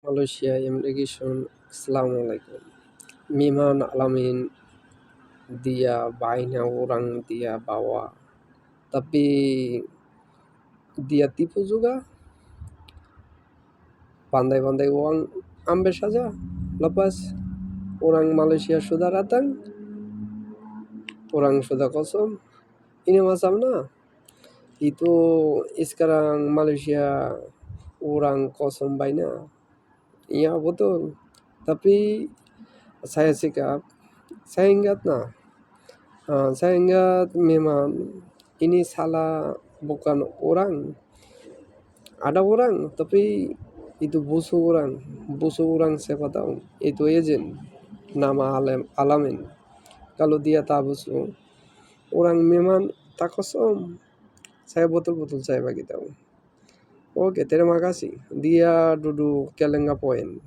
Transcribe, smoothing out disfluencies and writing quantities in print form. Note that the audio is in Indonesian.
Malaysia Immigration. Assalamualaikum. Miman alamin dia banyak orang dia bawa, tapi dia tipu juga, pandai-pandai uang ambil saja. Lepas orang Malaysia sudah datang, orang sudah kosong. Ini masalahnya. Itu sekarang Malaysia orang kosong banyak. Iya betul. Tapi saya sikap, saya ingat saya ingat memang ini salah bukan orang. Ada orang, tapi itu busuk orang siapa tahu. Itu agent, nama Alamin. Kalau dia tak busuk, orang memang tak kosong. Saya betul-betul saya bagi tahu. Oke, terima kasih. Dia duduk Kelenga Point.